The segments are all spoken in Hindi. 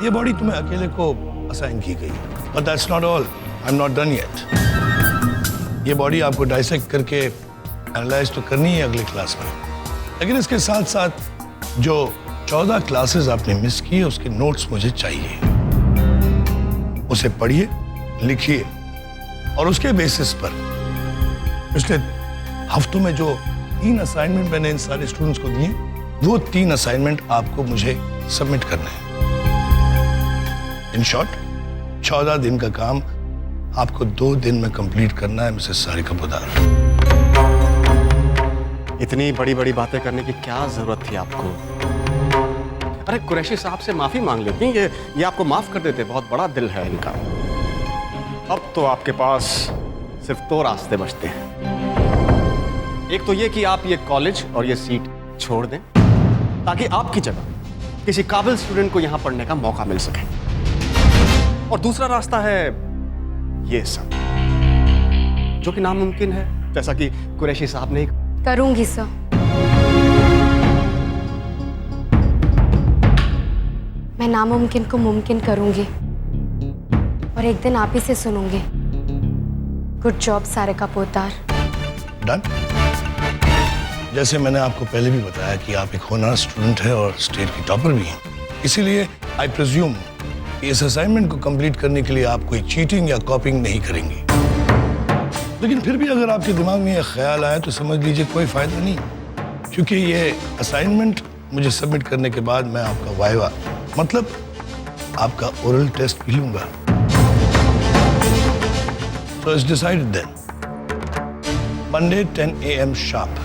ये बॉडी तुम्हें अकेले को असाइन की गई, but that's not all, I am not done yet. ये बॉडी आपको डाइसेक्ट करके एनालाइज तो करनी है अगले क्लास में, लेकिन इसके साथ साथ जो 14 क्लासेस आपने मिस किए उसके नोट्स मुझे चाहिए। उसे पढ़िए, लिखिए और उसके बेसिस पर पिछले हफ्तों में जो 3 असाइनमेंट मैंने इन सारे स्टूडेंट्स को दिए, वो 3 असाइनमेंट आपको मुझे सबमिट करना है। इन शॉर्ट 14 दिन का काम आपको 2 दिन में कंप्लीट करना है मिसेस सारिका पोद्दार। इतनी बड़ी बड़ी बातें करने की क्या जरूरत थी आपको? अरे कुरैशी साहब से माफी मांग लेती, ये आपको माफ कर देते, बहुत बड़ा दिल है इनका। अब तो आपके पास सिर्फ 2 रास्ते बचते हैं। एक तो ये कि आप ये कॉलेज और ये सीट छोड़ दें ताकि आपकी जगह किसी काबिल स्टूडेंट को यहां पढ़ने का मौका मिल सके, और दूसरा रास्ता है ये सब, जो कि नामुमकिन है, जैसा कि कुरैशी साहब ने करूंगी सर। मैं नामुमकिन को मुमकिन करूंगी और एक दिन आप ही से सुनूंगी। Good job Sarika Poddar. Done. जैसे मैंने आपको पहले भी बताया कि आप एक होनहार स्टूडेंट हैं और स्टेट की टॉपर भी हैं, इसीलिए आई प्रिज्यूम कि इस असाइनमेंट को कंप्लीट करने के लिए आप कोई चीटिंग या कॉपिंग नहीं करेंगी। लेकिन फिर भी अगर आपके दिमाग में यह ख्याल आया तो समझ लीजिए कोई फायदा नहीं, क्योंकि ये असाइनमेंट मुझे सबमिट करने के बाद मैं आपका वाइवा मतलब आपका ओरल टेस्ट भी लूंगा। So it's decided then. Monday 10 AM sharp.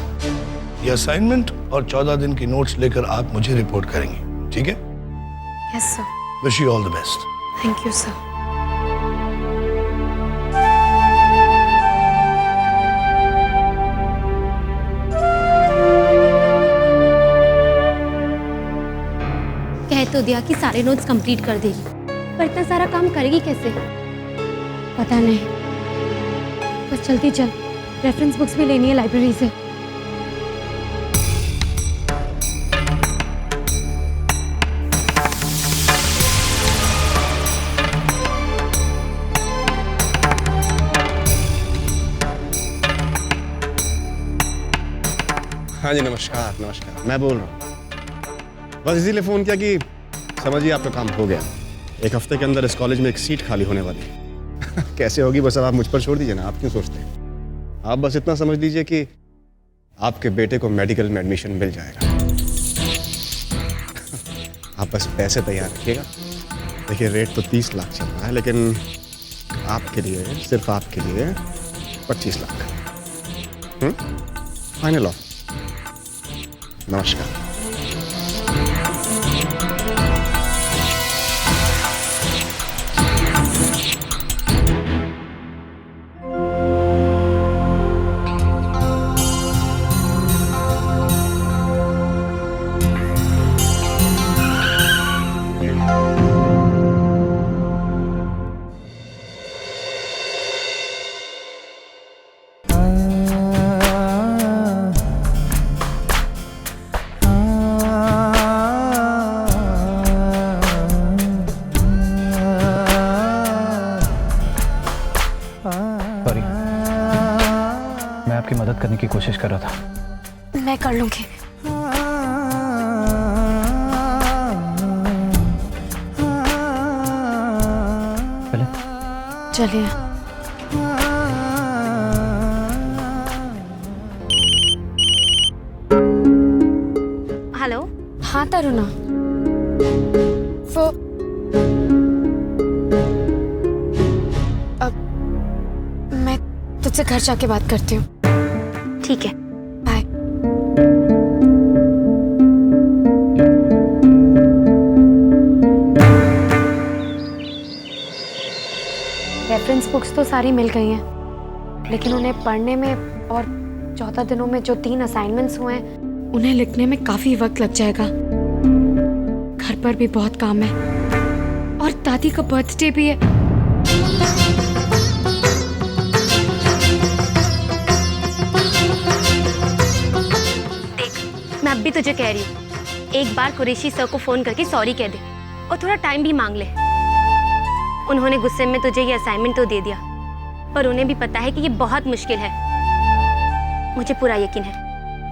ये असाइनमेंट और 14 दिन की नोट्स लेकर आप मुझे रिपोर्ट करेंगे, ठीक है? Yes sir. Wish you all the best. Thank you sir. कह तो दिया कि सारे नोट्स कंप्लीट कर देगी, पर इतना सारा काम करेगी कैसे पता नहीं। बस चलती चल, रेफरेंस बुक्स भी लेनी है लाइब्रेरी से। हाँ जी, नमस्कार नमस्कार, मैं बोल रहा हूँ। बस इसीलिए फ़ोन किया कि समझिए आपका काम हो गया। 1 हफ्ते के अंदर इस कॉलेज में एक सीट खाली होने वाली है। कैसे होगी बस अब आप मुझ पर छोड़ दीजिए ना, आप क्यों सोचते हैं। आप बस इतना समझ लीजिए कि आपके बेटे को मेडिकल में एडमिशन मिल जाएगा। आप बस पैसे तैयार रखिएगा। देखिए रेट तो 30 लाख चल रहा है, लेकिन आपके लिए, सिर्फ आपके लिए 25 लाख फाइनल ऑफ। नमस्कार। सॉरी, मैं आपकी मदद करने की कोशिश कर रहा था। मैं कर लूंगी। चले चलिए। हेलो। हाँ तरुणा, वो अब मैं तुझसे घर जाके बात करती हूँ। ठीक है। बाय। रेफरेंस बुक्स तो सारी मिल गई हैं, लेकिन उन्हें पढ़ने में और 14 दिनों में जो 3 असाइनमेंट्स हुए हैं उन्हें लिखने में काफी वक्त लग जाएगा। घर पर भी बहुत काम है और दादी का बर्थडे भी है। देख, मैं अब भी तुझे कह रही हूँ, एक बार कुरैशी सर को फोन करके सॉरी कह दे। और थोड़ा टाइम भी मांग ले। उन्होंने गुस्से में तुझे ये असाइनमेंट तो दे दिया, पर उन्हें भी पता है कि ये बहुत मुश्किल है। मुझे पूरा यकीन है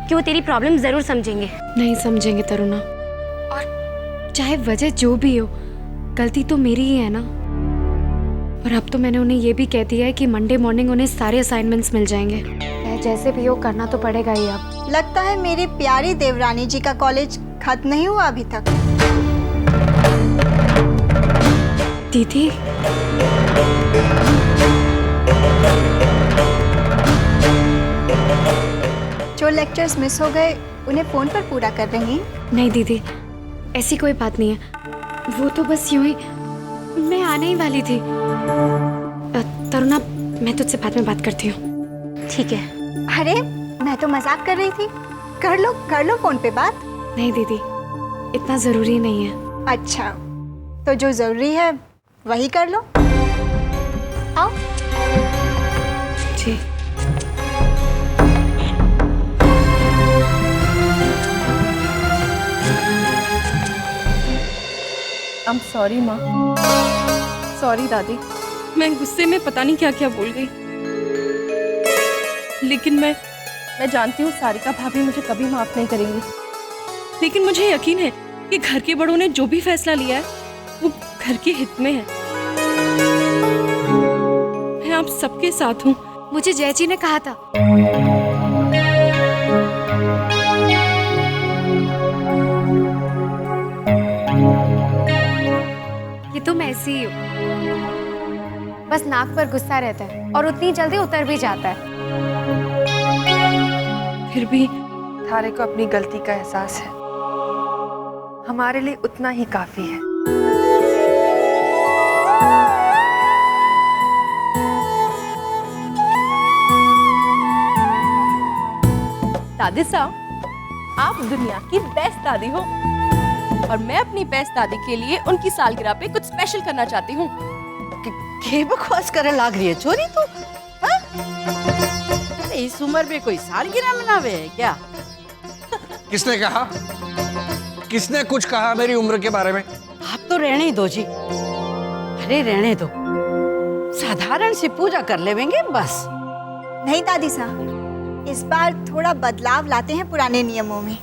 कि वो तेरी प्रॉब्लम जरूर समझेंगे। नहीं समझेंगे तरुणा, और चाहे वजह जो भी हो, गलती तो मेरी ही है ना। और अब तो मैंने उन्हें ये भी कह दिया है कि मंडे मॉर्निंग उन्हें सारे असाइनमेंट्स मिल जाएंगे। चाहे जैसे भी हो, करना तो पड़ेगा ही अब। लगता है मेरी प्यारी देवरानी जी का कॉलेज खत्म नहीं हुआ अभी तक। दीदी, जो लेक्चर्स मिस हो गए उन्हें फोन पर पूरा कर रही हैं। नहीं दीदी, ऐसी कोई बात नहीं है। वो तो बस यूं ही, मैं आने ही वाली थी। तरुणा, मैं तुझसे बाद में बात करती हूँ। ठीक है। अरे मैं तो मजाक कर रही थी। कर लो फोन पे बात। नहीं दीदी, इतना जरूरी नहीं है। अच्छा, तो जो जरूरी है वही कर लो। आओ। जी। I'm sorry माँ। सॉरी दादी, मैं गुस्से में पता नहीं क्या क्या बोल गई। लेकिन मैं जानती हूँ सारिका भाभी मुझे कभी माफ नहीं करेंगी। लेकिन मुझे यकीन है कि घर के बड़ों ने जो भी फैसला लिया है वो घर के हित में है। मैं आप सबके साथ हूँ। मुझे जयची ने कहा था। कि तुम ऐसी ही हो, बस नाक पर गुस्सा रहता है और उतनी जल्दी उतर भी जाता है। फिर भी थारे को अपनी गलती का एहसास है, हमारे लिए उतना ही काफी है। दादी साहब, आप दुनिया की बेस्ट दादी हो और मैं अपनी बेस्ट दादी के लिए उनकी सालगिरह पे कुछ स्पेशल करना चाहती हूँ। के बकवास करे लाग रही है छोरी तू? अरे इस उम्र में कोई सालगिरह मनावे है क्या? किसने कहा? किसने कुछ कहा मेरी उम्र के बारे में? आप तो रहने ही दो जी। अरे रहने दो, साधारण सी पूजा कर लेवेंगे बस। नहीं दादी साहब, इस बार थोड़ा बदलाव लाते हैं पुराने नियमों में।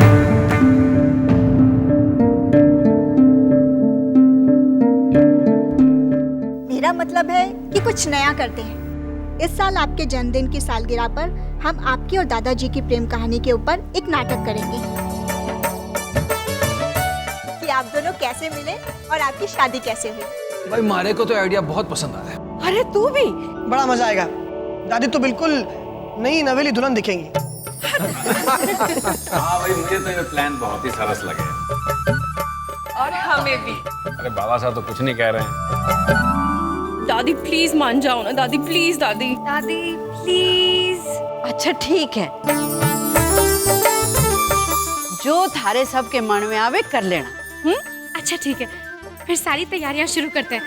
मेरा मतलब है कि कुछ नया करते हैं। इस साल आपके जन्मदिन की सालगिरह पर हम आपकी और दादाजी की प्रेम कहानी के ऊपर एक नाटक करेंगे कि आप दोनों कैसे मिले और आपकी शादी कैसे हुई। भाई मारे को तो आइडिया बहुत पसंद आया है। अरे तू भी? बड़ा मजा आएगा। दादी तो बिल्कुल नई नवेली दुल्हन दिखेंगी। हाँ भाई, मुझे तो ये प्लान बहुत ही सरस लगे। और हमें भी। अरे बाबा साहब तो कुछ नहीं कह रहे हैं। दादी प्लीज मान जाओ ना दादी, प्लीज दादी। दादी प्लीज। अच्छा ठीक है, जो थारे सबके मन में आवे कर लेना। अच्छा ठीक है, फिर सारी तैयारियां शुरू करते हैं।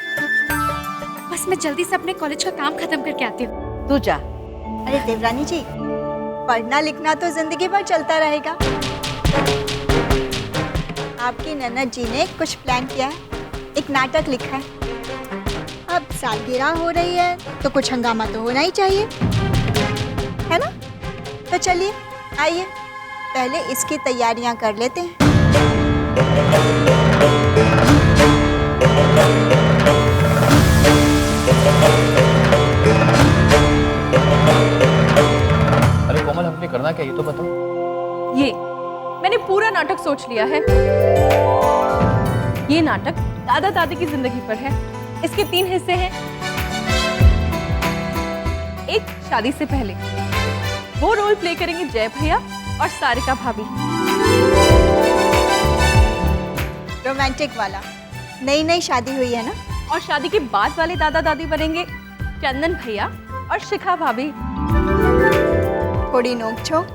बस मैं जल्दी से अपने कॉलेज का काम खत्म करके आती हूँ। तू जा। अरे देवरानी जी, पढ़ना लिखना तो जिंदगी भर चलता रहेगा। आपकी ननद जी ने कुछ प्लान किया है, एक नाटक लिखा है। अब सालगिरह हो रही है तो कुछ हंगामा तो होना ही चाहिए, है ना? तो चलिए आइए, पहले इसकी तैयारियां कर लेते हैं। अरे कोमल, हमने करना क्या, ये तो बताओ। ये मैंने पूरा नाटक सोच लिया है। ये नाटक दादा दादी की जिंदगी पर है। इसके 3 हिस्से हैं। एक शादी से पहले, वो रोल प्ले करेंगे जय भैया और सारिका भाभी। रोमांटिक वाला, नई नई शादी हुई है ना? और शादी के बाद वाले दादा दादी बनेंगे चंदन भैया और शिखा भाभी। थोड़ी नोक-झोंक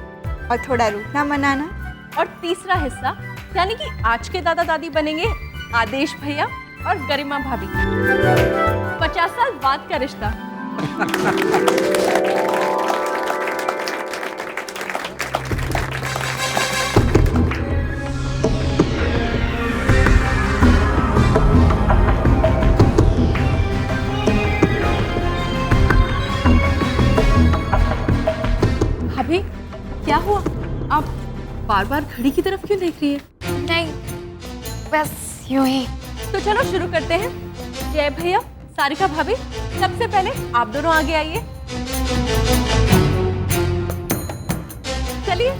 और थोड़ा रूठना मनाना। और तीसरा हिस्सा यानी कि आज के दादा दादी बनेंगे आदेश भैया और गरिमा भाभी। 50 साल बाद का रिश्ता। बार बार घड़ी की तरफ क्यों देख रही है? नहीं, बस यूं ही। तो चलो शुरू करते हैं। जय भैया, सारिका भाभी, सबसे पहले आप दोनों आगे आइए। चलिए।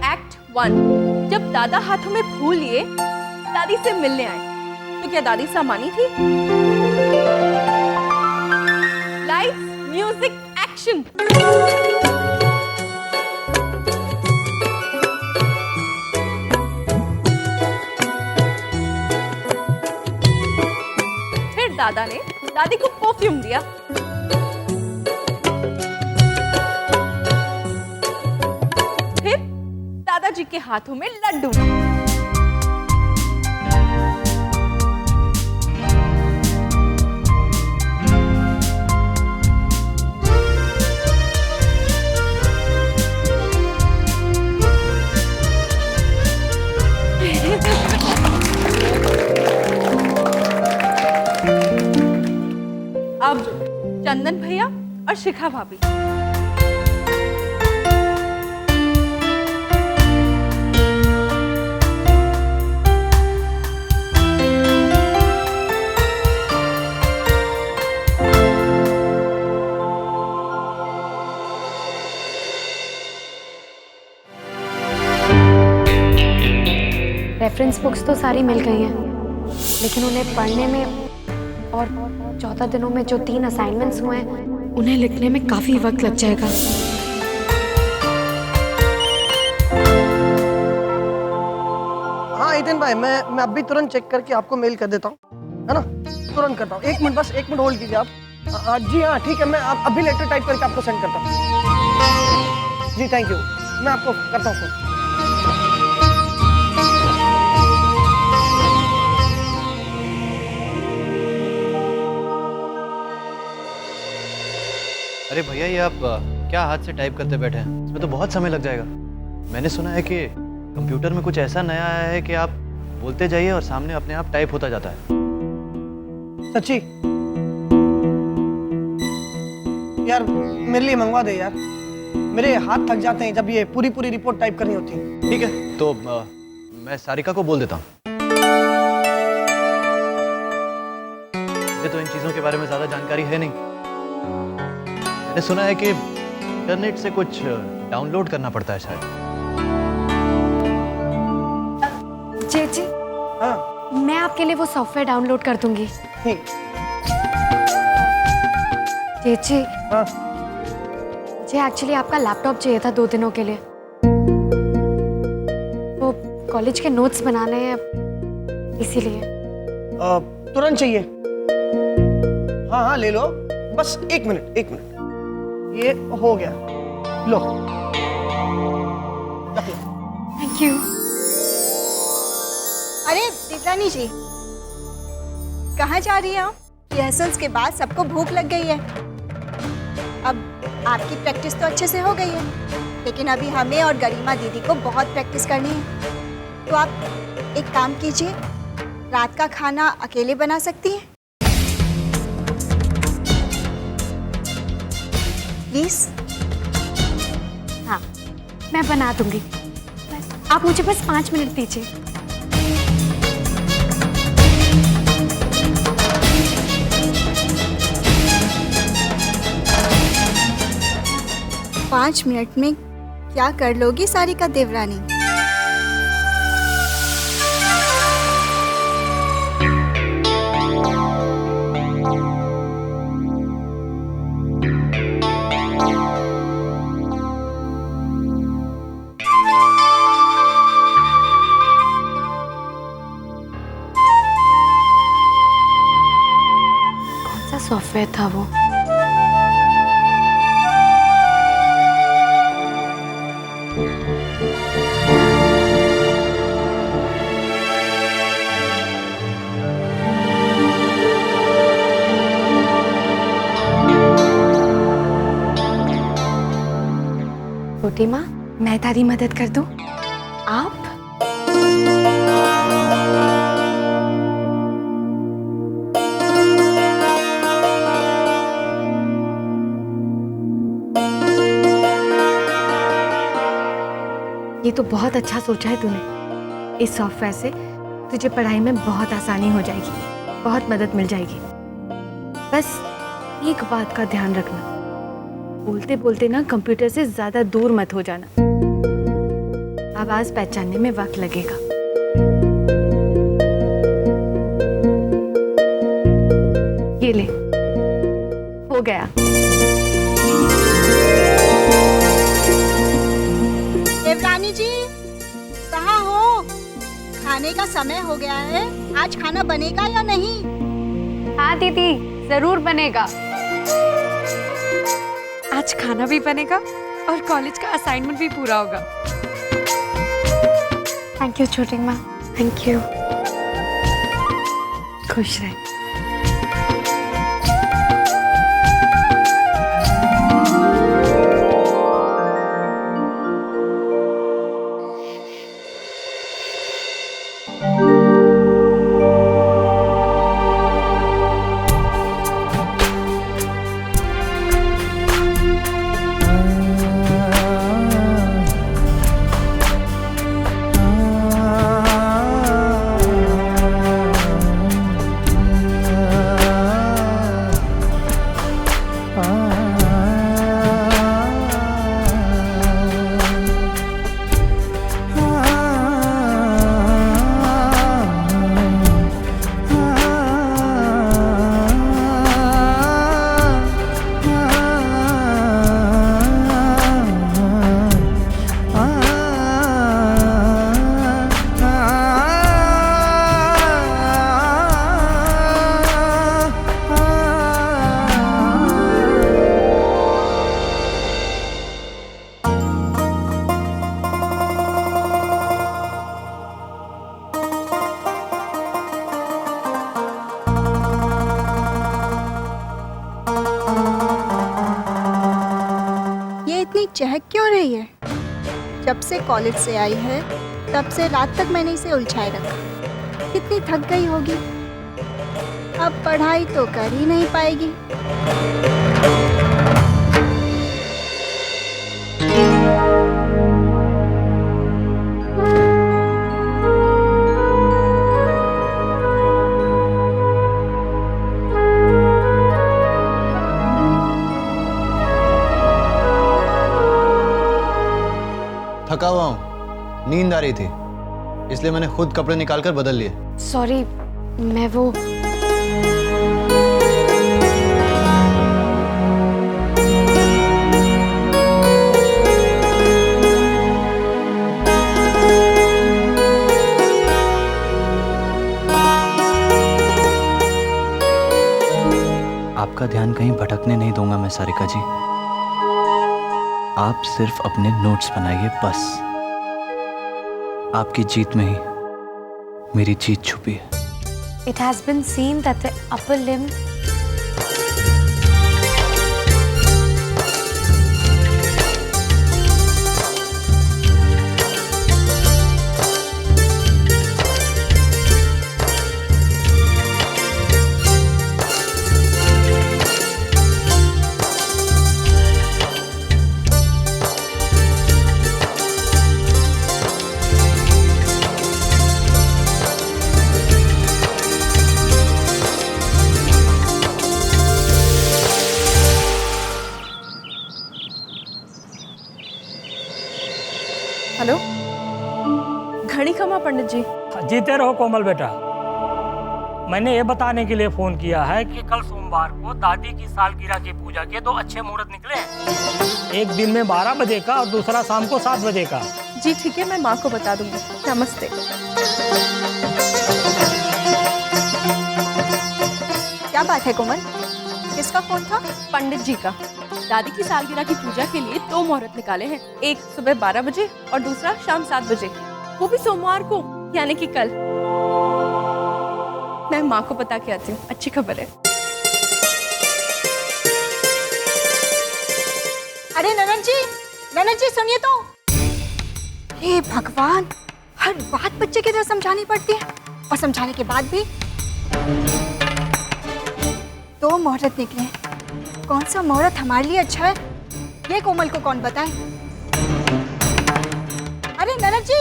एक्ट 1। जब दादा हाथों में फूल लिए दादी से मिलने आए तो क्या दादी सामानी थी? Lights, music, action. फिर दादा ने दादी को परफ्यूम दिया। फिर दादाजी के हाथों में लड्डू। अब चंदन भैया और शिखा भाभी। रेफरेंस बुक्स तो सारी मिल गई हैं, लेकिन उन्हें पढ़ने में और 14 दिनों में जो 3 असाइनमेंट्स हुए हैं उन्हें लिखने में काफ़ी वक्त लग जाएगा। हाँ नितिन भाई, मैं अभी तुरंत चेक करके आपको मेल कर देता हूँ, है ना? तुरंत करता हूँ। 1 मिनट, बस 1 मिनट होल्ड कीजिए आप। जी हाँ ठीक है, मैं अभी लेटर टाइप करके आपको सेंड करता हूँ। जी थैंक यू, मैं आपको करता हूँ फोन। अरे भैया, ये आप क्या हाथ से टाइप करते बैठे हैं? इसमें तो बहुत समय लग जाएगा। मैंने सुना है कि कंप्यूटर में कुछ ऐसा नया आया है कि आप बोलते जाइए और सामने अपने आप टाइप होता जाता है। सच्ची? यार मेरे लिए मंगवा दे यार, मेरे हाथ थक जाते हैं जब ये पूरी रिपोर्ट टाइप करनी होती है। ठीक है, तो मैं सारिका को बोल देता हूँ। मुझे तो इन चीज़ों के बारे में ज़्यादा जानकारी है नहीं। मैंने सुना है कि इंटरनेट से कुछ डाउनलोड करना पड़ता है शायद। जी हाँ, मैं आपके लिए वो सॉफ्टवेयर डाउनलोड कर दूंगी। ठीक। जी हाँ, मुझे एक्चुअली आपका लैपटॉप चाहिए था 2 दिनों के लिए। वो कॉलेज के नोट्स बनाने हैं, इसीलिए। तुरंत चाहिए? हाँ हाँ ले लो, बस 1 मिनट 1 मिनट। ये हो गया, लो रख लो। Thank you. अरे दिव्यानी जी, कहाँ जा रही हैं आप? रिहर्सल्स के बाद सबको भूख लग गई है। अब आपकी प्रैक्टिस तो अच्छे से हो गई है, लेकिन अभी हमें और गरिमा दीदी को बहुत प्रैक्टिस करनी है। तो आप एक काम कीजिए, रात का खाना अकेले बना सकती हैं प्लीज? हाँ, मैं बना दूंगी। आप मुझे बस 5 मिनट दीजिए। पाँच मिनट में क्या कर लोगी सारिका देवरानी? कौन सा सॉफ्टवेयर था वो? छोटी माँ, मैं तारी मदद कर दूं? आप? ये तो बहुत अच्छा सोचा है तूने। इस सॉफ्टवेयर से तुझे पढ़ाई में बहुत आसानी हो जाएगी, बहुत मदद मिल जाएगी। बस एक बात का ध्यान रखना, बोलते बोलते ना कंप्यूटर से ज्यादा दूर मत हो जाना, आवाज पहचानने में वक्त लगेगा। ये ले, हो गया। देवरानी जी, कहाँ हो? खाने का समय हो गया है, आज खाना बनेगा या नहीं? हाँ दीदी, जरूर बनेगा। आज खाना भी बनेगा और कॉलेज का असाइनमेंट भी पूरा होगा। थैंक यू छोटी माँ, थैंक यू। खुश रहे। चहक क्यों रही है? जब से कॉलेज से आई है तब से रात तक मैंने इसे उलझाए रखा। कितनी थक गई होगी, अब पढ़ाई तो कर ही नहीं पाएगी। थका हुआ हूँ, नींद आ रही थी, इसलिए मैंने खुद कपड़े निकाल कर बदल लिए। सॉरी, मैं वो आपका ध्यान कहीं भटकने नहीं दूंगा मैं सारिका जी। आप सिर्फ अपने नोट्स बनाइए बस। आपकी जीत में ही मेरी जीत छुपी है। It has been seen that the upper limb hello, घड़ी खमा पंडित जी। जीते रहो कोमल बेटा। मैंने ये बताने के लिए फोन किया है कि कल सोमवार को दादी की सालगिरह की पूजा के 2 अच्छे मुहूर्त निकले हैं। एक दिन में 12 बजे का और दूसरा शाम को 7 बजे का। जी ठीक है, मैं माँ को बता दूंगी। नमस्ते। क्या बात है कोमल, किसका फोन था? पंडित जी का। दादी की सालगिरह की पूजा के लिए 2 मुहूर्त निकाले हैं, एक सुबह 12 बजे और दूसरा शाम 7 बजे, वो भी सोमवार को, यानी कि कल। मैं माँ को बता के आती हूँ, अच्छी खबर है। अरे ननद जी सुनिए तो। हे भगवान, हर बात बच्चे की तरह समझानी पड़ती है, और समझाने के बाद भी 2 मुहूर्त निकले हैं। कौन सा मुहूर्त हमारे लिए अच्छा है, ये कोमल को कौन बताए? अरे ननद जी,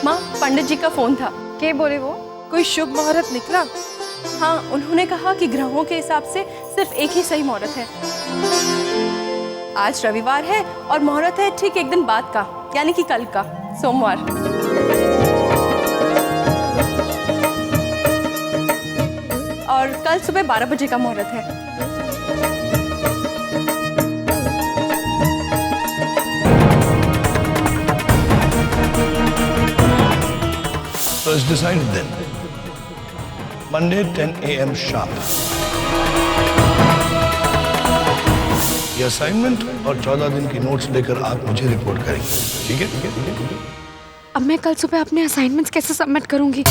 माँ पंडित जी का फोन था। क्या बोले वो? कोई शुभ मुहूर्त निकला? हाँ, उन्होंने कहा कि ग्रहों के हिसाब से सिर्फ एक ही सही मुहूर्त है। आज रविवार है और मुहूर्त है ठीक एक दिन बाद का, यानी कि कल का सोमवार। और कल सुबह 12 बजे का मुहूर्त है। So it's decided then. Monday 10 a.m. sharp. ये असाइनमेंट और 14 दिन की नोट्स लेकर आप मुझे रिपोर्ट करेंगे, ठीक है? अब मैं कल सुबह अपने असाइनमेंट्स कैसे सबमिट करूंगी?